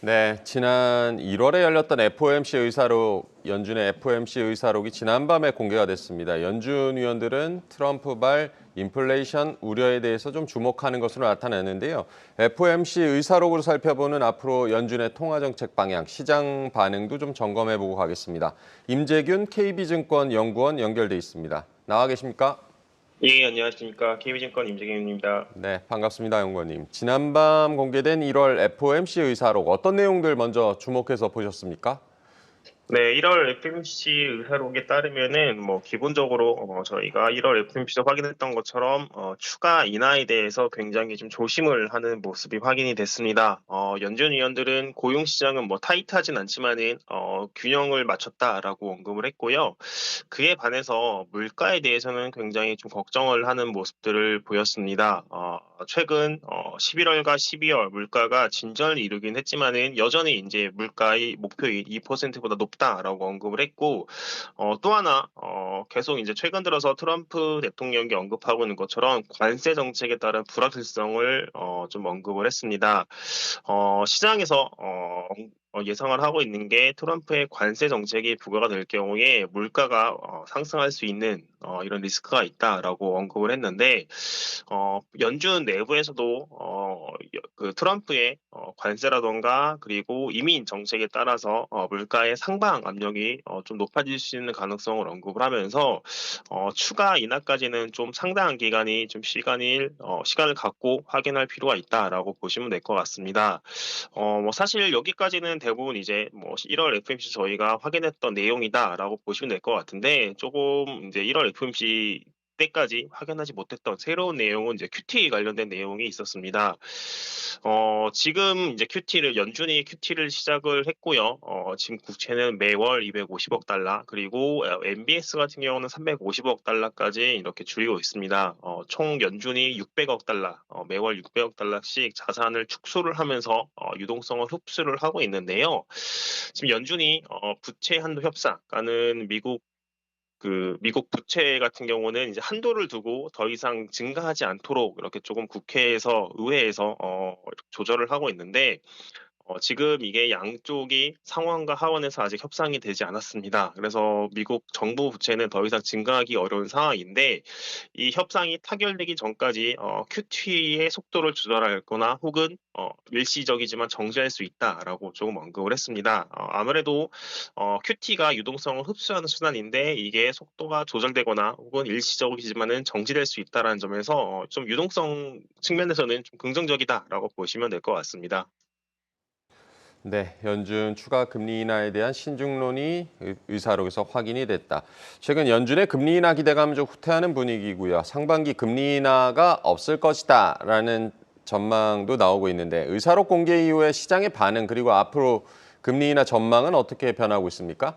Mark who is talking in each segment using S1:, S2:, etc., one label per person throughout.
S1: 네, 지난 1월에 열렸던 FOMC 의사록, 연준의 FOMC 의사록이 지난밤에 공개가 됐습니다. 연준 위원들은 트럼프발 인플레이션 우려에 대해서 좀 주목하는 것으로 나타났는데요. FOMC 의사록으로 살펴보는 앞으로 연준의 통화정책 방향, 시장 반응도 좀 점검해보고 가겠습니다. 임재균 KB증권 연구원 연결돼 있습니다. 나와 계십니까?
S2: 예, 안녕하십니까. KB증권 임재경입니다.
S1: 네, 반갑습니다, 연구원님. 지난밤 공개된 1월 FOMC 의사록 어떤 내용들 먼저 주목해서 보셨습니까?
S2: 네, 1월 FMC 의사록에 따르면은 기본적으로 저희가 1월 FMC에서 확인했던 것처럼 추가 인하에 대해서 굉장히 좀 조심을 하는 모습이 확인이 됐습니다. 연준 위원들은 고용 시장은 타이트하진 않지만은 균형을 맞췄다라고 언급을 했고요. 그에 반해서 물가에 대해서는 굉장히 좀 걱정을 하는 모습들을 보였습니다. 최근 11월과 12월 물가가 진전을 이루긴 했지만은 여전히 이제 물가의 목표인 2%보다 높다라고 언급을 했고, 또 하나 계속 이제 최근 들어서 트럼프 대통령이 언급하고 있는 것처럼 관세 정책에 따른 불확실성을 좀 언급을 했습니다. 시장에서 예상을 하고 있는 게 트럼프의 관세 정책이 부과가 될 경우에 물가가 상승할 수 있는 이런 리스크가 있다라고 언급을 했는데, 연준 내부에서도 그 트럼프의 관세라던가 그리고 이민 정책에 따라서 물가의 상방 압력이 좀 높아질 수 있는 가능성을 언급을 하면서 추가 인하까지는 좀 상당한 기간이 좀 시간을 갖고 확인할 필요가 있다라고 보시면 될 것 같습니다. 사실 여기까지는 대부분 이제 1월 FMC 저희가 확인했던 내용이다라고 보시면 될 것 같은데, 조금 이제 1월 FMC 때까지 확인하지 못했던 새로운 내용은 이제 QT 관련된 내용이 있었습니다. 지금 이제 연준이 QT를 시작을 했고요. 지금 국채는 매월 250억 달러, 그리고 MBS 같은 경우는 350억 달러까지 이렇게 줄이고 있습니다. 총 연준이 600억 달러, 매월 600억 달러씩 자산을 축소를 하면서 유동성을 흡수를 하고 있는데요. 지금 연준이 부채 한도 협상가는 미국 부채 같은 경우는 이제 한도를 두고 더 이상 증가하지 않도록 이렇게 조금 의회에서 조절을 하고 있는데, 지금 이게 양쪽이 상원과 하원에서 아직 협상이 되지 않았습니다. 그래서 미국 정부 부채는 더 이상 증가하기 어려운 상황인데, 이 협상이 타결되기 전까지 QT의 속도를 조절하거나 혹은 일시적이지만 정지할 수 있다라고 조금 언급을 했습니다. 아무래도 QT가 유동성을 흡수하는 수단인데 이게 속도가 조절되거나 혹은 일시적이지만은 정지될 수 있다라는 점에서 좀 유동성 측면에서는 좀 긍정적이다라고 보시면 될 것 같습니다.
S1: 네, 연준 추가 금리 인하에 대한 신중론이 의사록에서 확인이 됐다. 최근 연준의 금리 인하 기대감은 좀 후퇴하는 분위기고요. 상반기 금리 인하가 없을 것이다라는 전망도 나오고 있는데 의사록 공개 이후에 시장의 반응 그리고 앞으로 금리 인하 전망은 어떻게 변하고 있습니까?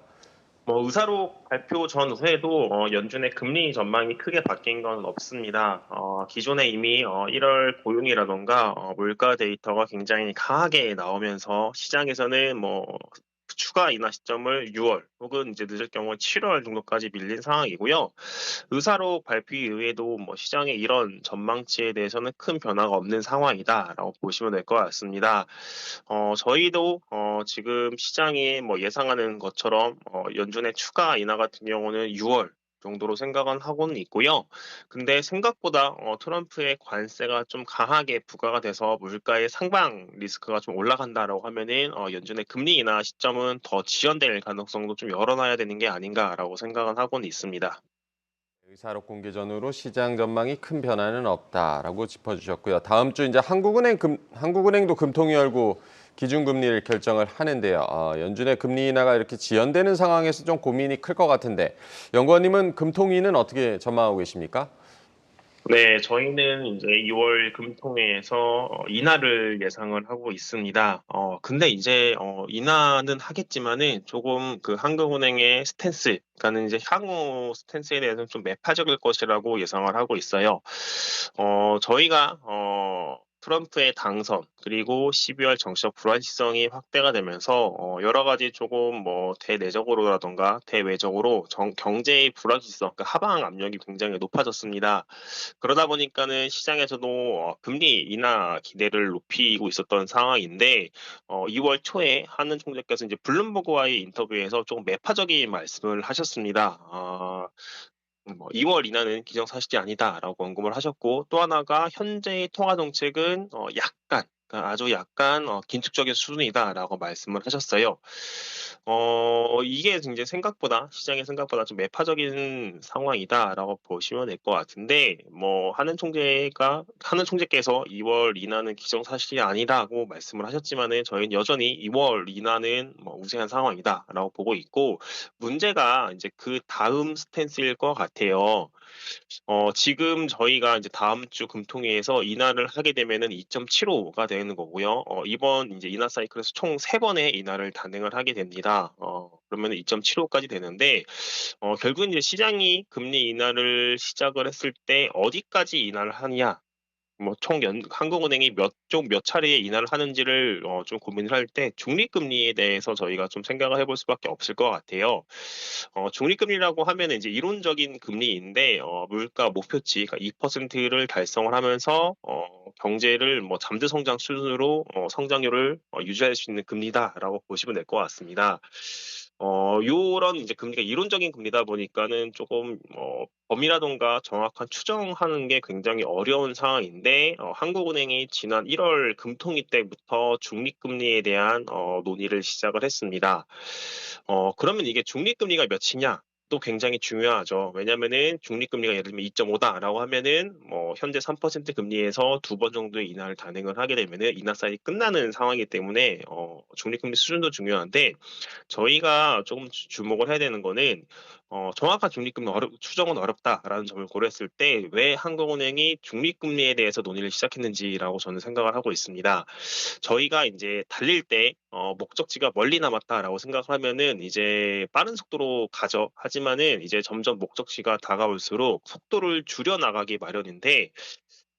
S2: 의사록 발표 전후에도 연준의 금리 전망이 크게 바뀐 건 없습니다. 기존에 이미 1월 고용이라던가 물가 데이터가 굉장히 강하게 나오면서 시장에서는 추가 인하 시점을 6월 혹은 이제 늦을 경우 7월 정도까지 밀린 상황이고요. 의사록 발표 이후에도 시장의 이런 전망치에 대해서는 큰 변화가 없는 상황이다라고 보시면 될 것 같습니다. 저희도 지금 시장이 예상하는 것처럼 연준의 추가 인하 같은 경우는 6월 정도로 생각은 하고는 있고요. 근데 생각보다 트럼프의 관세가 좀 강하게 부과가 돼서 물가의 상방 리스크가 좀 올라간다라고 하면은 연준의 금리 인하 시점은 더 지연될 가능성도 좀 열어놔야 되는 게 아닌가라고 생각은 하고는 있습니다.
S1: 의사록 공개 전후로 시장 전망이 큰 변화는 없다라고 짚어주셨고요. 다음 주 이제 한국은행도 금통위 열고 기준금리를 결정을 하는데요. 연준의 금리 인하가 이렇게 지연되는 상황에서 좀 고민이 클 것 같은데 연구원님은 금통위는 어떻게 전망하고 계십니까?
S2: 네, 저희는 이제 2월 금통회에서 인하를 예상을 하고 있습니다. 근데 이제 인하는 하겠지만은 조금 그 한국은행의 스탠스, 그러니까는 이제 향후 스탠스에 대해서는 좀 매파적일 것이라고 예상을 하고 있어요. 저희가 트럼프의 당선 그리고 12월 정치적 불안시성이 확대가 되면서 여러 가지 조금 뭐 대내적으로라던가 대외적으로 경제의 불확실성, 그러니까 하방 압력이 굉장히 높아졌습니다. 그러다 보니까는 시장에서도 금리 인하 기대를 높이고 있었던 상황인데 2월 초에 하는 총재께서 이제 블룸버그와의 인터뷰에서 조금 매파적인 말씀을 하셨습니다. 2월 인하는 기정사실이 아니다라고 언급을 하셨고 또 하나가 현재의 통화 정책은 약간 그러니까 아주 약간 긴축적인 수준이다라고 말씀을 하셨어요. 이게 이제 시장의 생각보다 좀 매파적인 상황이다라고 보시면 될 것 같은데 뭐 하는 총재께서 2월 인하는 기정사실이 아니다고 말씀을 하셨지만은 저희는 여전히 2월 인하는 뭐 우세한 상황이다라고 보고 있고 문제가 이제 그 다음 스탠스일 것 같아요. 지금 저희가 이제 다음 주 금통위에서 인하를 하게 되면은 2.75가 되는 거고요. 이번 이제 인하 사이클에서 총 3번의 인하를 단행을 하게 됩니다. 그러면 2.75까지 되는데, 결국은 이제 시장이 금리 인하를 시작을 했을 때 어디까지 인하를 하느냐, 뭐 한국은행이 몇 차례에 인하를 하는지를 좀 고민을 할 때 중립금리에 대해서 저희가 좀 생각을 해볼 수밖에 없을 것 같아요. 중립금리라고 하면 이제 이론적인 금리인데 물가 목표치 그러니까 2%를 달성을 하면서 경제를 뭐 잠재 성장 수준으로 성장률을 유지할 수 있는 금리다라고 보시면 될 것 같습니다. 요런 이제 금리가 이론적인 금리다 보니까는 조금 범위라던가 정확한 추정하는 게 굉장히 어려운 상황인데 한국은행이 지난 1월 금통위 때부터 중립금리에 대한 논의를 시작을 했습니다. 그러면 이게 중립금리가 몇이냐? 또 굉장히 중요하죠. 왜냐면은 중립금리가 예를 들면 2.5다라고 하면은 뭐 현재 3% 금리에서 2번 정도의 인하를 단행을 하게 되면은 인하 사이클이 끝나는 상황이기 때문에 중립금리 수준도 중요한데 저희가 조금 주목을 해야 되는 거는 정확한 중립금리 추정은 어렵다라는 점을 고려했을 때 왜 한국은행이 중립금리에 대해서 논의를 시작했는지라고 저는 생각을 하고 있습니다. 저희가 이제 달릴 때 목적지가 멀리 남았다라고 생각을 하면은 이제 빠른 속도로 가죠. 하지만은 이제 점점 목적지가 다가올수록 속도를 줄여 나가기 마련인데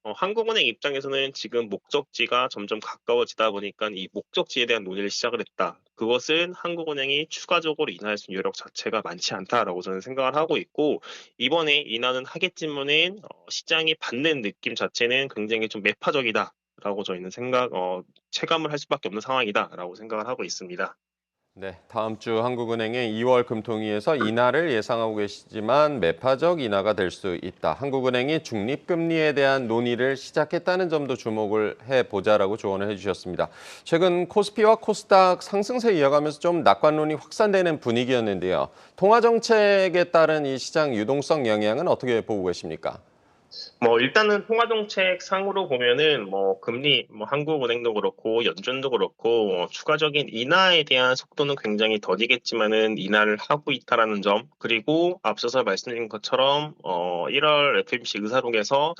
S2: 한국은행 입장에서는 지금 목적지가 점점 가까워지다 보니까 이 목적지에 대한 논의를 시작을 했다. 그것은 한국은행이 추가적으로 인하할 수 있는 여력 자체가 많지 않다라고 저는 생각을 하고 있고 이번에 인하는 하겠지만은 시장이 받는 느낌 자체는 굉장히 좀 매파적이다라고 저희는 체감을 할 수밖에 없는 상황이다라고 생각을 하고 있습니다.
S1: 네, 다음 주 한국은행의 2월 금통위에서 인하를 예상하고 계시지만 매파적 인하가 될 수 있다. 한국은행이 중립금리에 대한 논의를 시작했다는 점도 주목을 해보자라고 조언을 해주셨습니다. 최근 코스피와 코스닥 상승세 이어가면서 좀 낙관론이 확산되는 분위기였는데요. 통화정책에 따른 이 시장 유동성 영향은 어떻게 보고 계십니까?
S2: 뭐 일단은 통화정책 상으로 보면은 뭐 금리 뭐 한국은행도 그렇고 연준도 그렇고 추가적인 인하에 대한 속도는 굉장히 더디겠지만은 인하를 하고 있다라는 점 그리고 앞서서 말씀드린 것처럼 1월 FOMC 의사록에서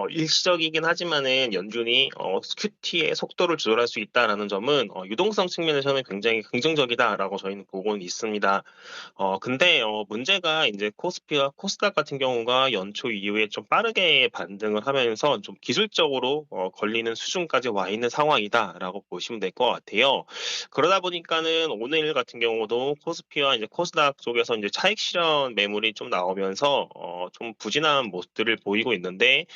S2: 일시적이긴 하지만은 연준이 QT의 속도를 조절할 수 있다라는 점은 유동성 측면에서는 굉장히 긍정적이다라고 저희는 보고는 있습니다. 근데 문제가 이제 코스피와 코스닥 같은 경우가 연초 이후에 좀 빠르게 반등을 하면서 좀 기술적으로 걸리는 수준까지 와 있는 상황이다라고 보시면 될 것 같아요. 그러다 보니까는 오늘 같은 경우도 코스피와 이제 코스닥 쪽에서 이제 차익 실현 매물이 좀 나오면서 좀 부진한 모습들을 보이고 있는데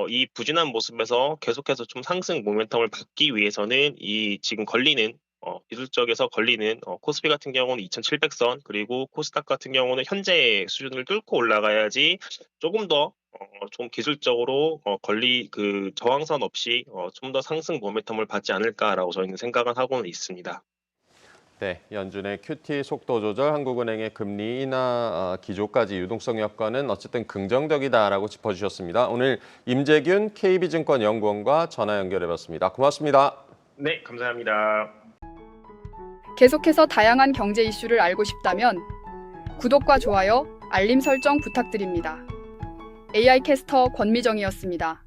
S2: 이 부진한 모습에서 계속해서 좀 상승 모멘텀을 받기 위해서는 이 지금 기술적에서 걸리는 코스피 같은 경우는 2,700선 그리고 코스닥 같은 경우는 현재 수준을 뚫고 올라가야지 조금 더 좀 기술적으로 그 저항선 없이 좀 더 상승 모멘텀을 받지 않을까라고 저희는 생각을 하고는 있습니다.
S1: 네, 연준의 QT 속도 조절, 한국은행의 금리 인하 기조까지 유동성 여건은 어쨌든 긍정적이다라고 짚어주셨습니다. 오늘 임재균 KB증권 연구원과 전화 연결해봤습니다. 고맙습니다.
S2: 네, 감사합니다.
S3: 계속해서 다양한 경제 이슈를 알고 싶다면 구독과 좋아요, 알림 설정 부탁드립니다. AI 캐스터 권미정이었습니다.